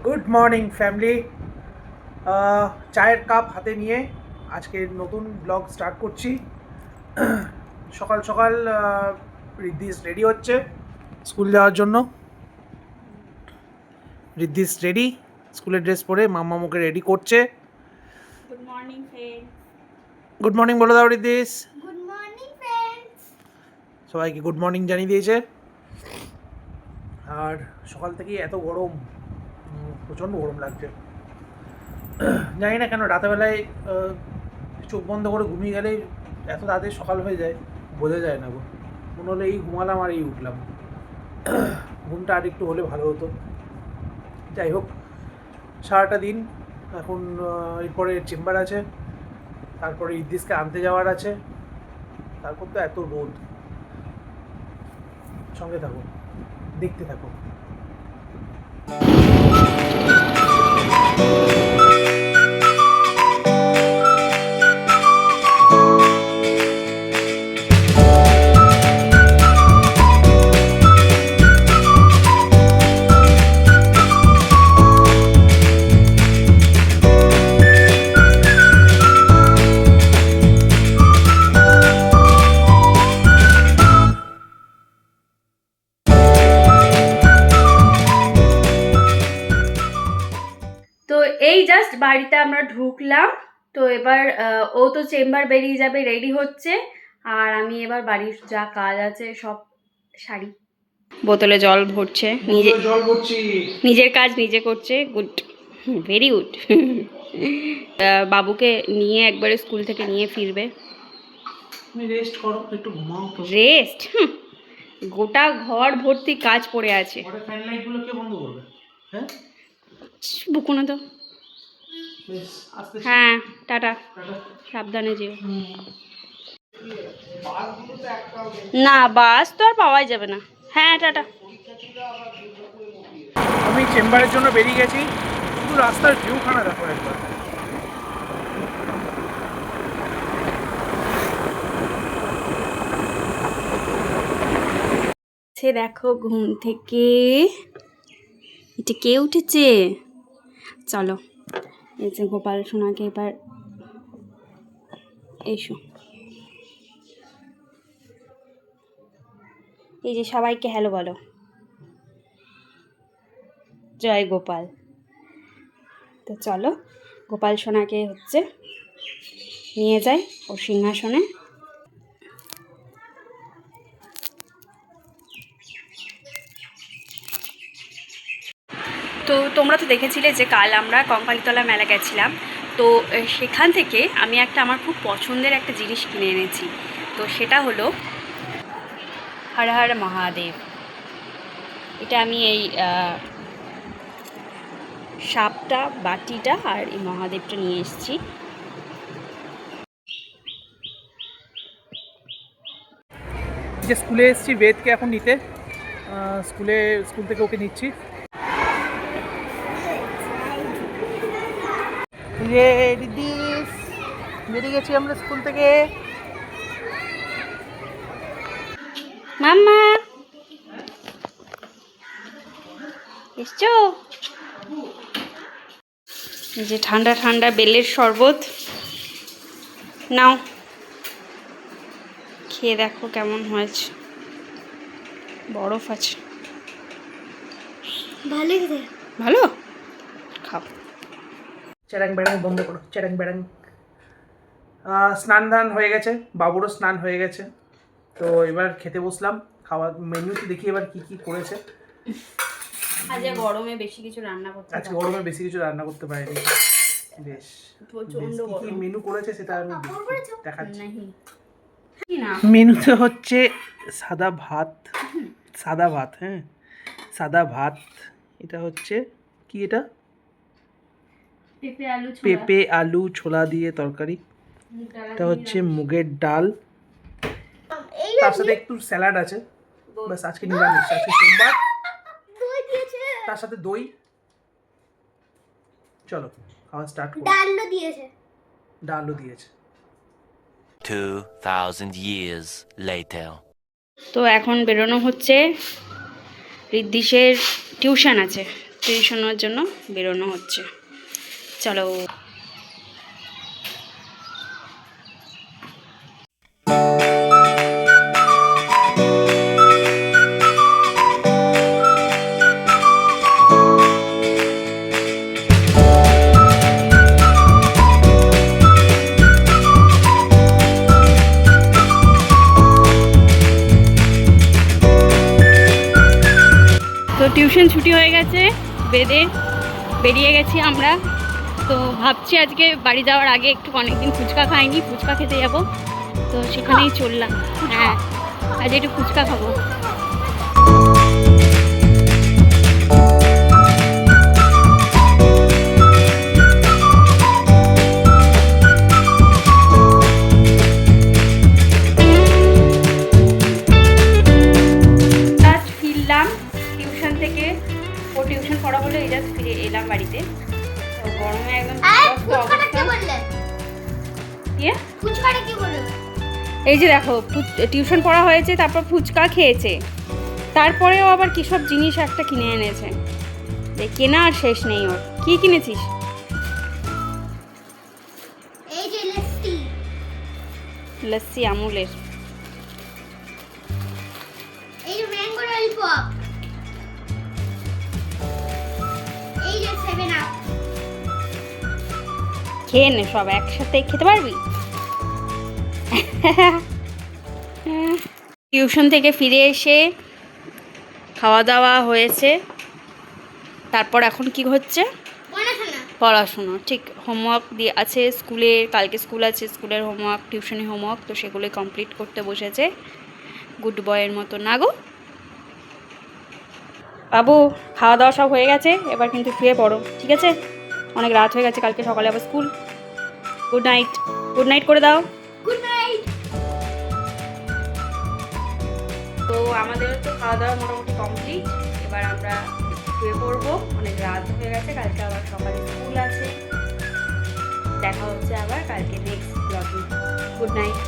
Good morning family. চায়ের cup হাতে নিয়ে আজকে নতুন ব্লগ স্টার্ট করছি। সকাল সকাল রিদ্ধিস রেডি হচ্ছে স্কুল যাওয়ার জন্য। রিদ্ধিস রেডি, স্কুলের ড্রেস পরে মাম্মা মুখে রেডি করছে। Good morning friends. Good morning বলে দাও রিদ্ধিস। Good morning friends. সবাইকে গুড মর্নিং জানিয়ে দিয়েছে। আর সকাল থেকেই এত গরম, প্রচণ্ড গরম লাগছে। জানি না কেন রাতেরবেলায় চোখ বন্ধ করে ঘুমিয়ে গেলেই এত তাড়াতাড়ি সকাল হয়ে যায়, বোঝা যায় না গো। মনে হলো এই ঘুমালাম আর এই উঠলাম। ঘুমটা আর একটু হলে ভালো হতো। যাই হোক, সারাটা দিন এখন এরপরে চেম্বার আছে, তারপরে ইদ্দিসকে আনতে যাওয়ার আছে, তারপর তো এত রোদ। সঙ্গে থাকো, দেখতে থাকো। তো এই জাস্ট বাড়িতে আমরা ঢুকলাম। তো এবার ও তো চেম্বার বেরিয়ে যাবে, রেডি হচ্ছে। আর আমি এবার বাড়ির যা কাজ আছে সব সারি। বোতলে জল ভরছে, জল ভরছি। নিজের কাজ নিজে করছে। Good, very good. বাবুকে নিয়ে একবারে স্কুল থেকে নিয়ে ফিরবে। তুমি রেস্ট করো, একটু ঘুমাও তো। রেস্ট? গোটা ঘর ভর্তি কাজ পড়ে আছে। ঘরের ফ্যান লাইটগুলো কে বন্ধ করবে? হ্যাঁ, বুকুনো তো। বেশ আস্তে হ্যাঁ, টাটা, টাটা। সাবধানে যেও। বাসগুলো তো একটাও নেই। না, বাস তো আর পাওয়াই যাবে না। হ্যাঁ, টাটা। আমি চেম্বারের জন্য বেরিয়ে গেছি, শুধু রাস্তার ভিউখানা দেখো একবার। সে দেখো ঘুম থেকে এটা কে উঠেছে। চলো, এই যে গোপাল সোনাকে এবার এসো। এই যে সবাইকে হ্যালো বলো। জয় গোপাল। তো চলো, গোপাল সোনাকে হচ্ছে নিয়ে যাই ওর সিংহাসনে। তো তোমরা তো দেখেছিলে যে কাল আমরা কঙ্কালীতলা মেলা গেছিলাম। তো সেখান থেকে আমি আমার খুব পছন্দের একটা জিনিস কিনে এনেছি। তো সেটা হলো হর হর মহাদেব। এটা আমি এই সাপটা, বাটিটা আর এই মহাদেবটা নিয়ে এসেছি। যে স্কুলে এসেছি বেদকে এখন নিতে, স্কুল থেকে ওকে নিচ্ছি। রে দিদিস, বেরিয়ে গেছি আমরা স্কুল থেকে। মাম্মা এসছো? এই যে ঠান্ডা ঠান্ডা বেলের শরবত নাও, খেয়ে দেখো কেমন হয়েছে। বরফ আছে, ভালো, খাও। চ্যারাং ব্যারাং বন্ধ করো, চ্যারাং ব্যারাং। স্নান ধান হয়ে গেছে, বাবুরও স্নান হয়ে গেছে। তো এবার খেতে বসলাম। খাওয়ার মেনুতে দেখি এবার কি কি করেছে। আজকে গরমে বেশি কিছু রান্না করতে আজকে গরমে বেশি কিছু রান্না করতে পারিনি। বেশ, প্রচন্ড কি কি গরম। মেনু করেছে সেটা আমি দেখাচ্ছি। না, মেনুতে হচ্ছে সাদা ভাত, সাদা ভাত, হ্যাঁ সাদা ভাত। এটা হচ্ছে কি, এটা পেঁপে আলু ছোলা দিয়ে তরকারি। এটা হচ্ছে মুগের ডাল, তার সাথে একটু স্যালাড আছে। বাস, আজকে নিরামিষ, আজকে সোমবার। তার সাথে দই। চলো খাওয়া স্টার্ট করো। ডালও দিয়েছে। 2000 years later. তো এখন বেরোনো হচ্ছে, ঋদ্ধিসের টিউশন আছে। টিউশনের জন্য বেরোনো হচ্ছে। চলো। তো টিউশন ছুটি হয়ে গেছে, বেরিয়ে গেছি আমরা। তো ভাবছি আজকে বাড়ি যাওয়ার আগে একটু অনেকদিন ফুচকা খাইনি, ফুচকা খেতে যাব, তো সেখানেই চললাম। হ্যাঁ, আজ একটু ফুচকা খাবো। জাস্ট ফিরলাম টিউশন থেকে, ও টিউশন পড়া বলে এই জাস্ট ফিরে এলাম বাড়িতে। তো গরমে একদম বিধ্বস্ত অবস্থা। দিয়ে এই যে দেখো, টিউশন পড়া হয়েছে, তারপর ফুচকা খেয়েছে, তারপরেও আবার কী সব জিনিস একটা কিনে এনেছে। কেনা আর শেষ নেই ওর। কি কিনেছিস? এই যে লস্যি, লস্যি আমুলের। এই যে ম্যাঙ্গো ললিপপ, এই যে 7 আপ। খেয়ে নে, সব একসাথে খেতে পারবি। টিউশন থেকে ফিরে এসে খাওয়া দাওয়া হয়েছে, তারপর এখন কি হচ্ছে? পড়াশুনো। ঠিক, হোমওয়ার্ক দিয়ে আছে স্কুলে, কালকে স্কুল আছে, স্কুলের হোমওয়ার্ক, টিউশনি হোমওয়ার্ক, তো সেগুলো কমপ্লিট করতে বসেছে গুড বয়ের মতো। না গো বাবু, খাওয়া দাওয়া সব হয়ে গেছে, এবার কিন্তু শুয়ে পড়ো, ঠিক আছে? অনেক রাত হয়ে গেছে, কালকে সকালে আবার school. Good night, good night করে দাও। Good night. তো আমাদের তো খাওয়া দাওয়া মোটামুটি কমপ্লিট, এবার আমরা শুয়ে পড়বো, অনেক রাত হয়ে গেছে, কালকে আবার সকালে স্কুল আছে। দেখা হচ্ছে আবার কালকে নেক্সট ব্লগে। Good night.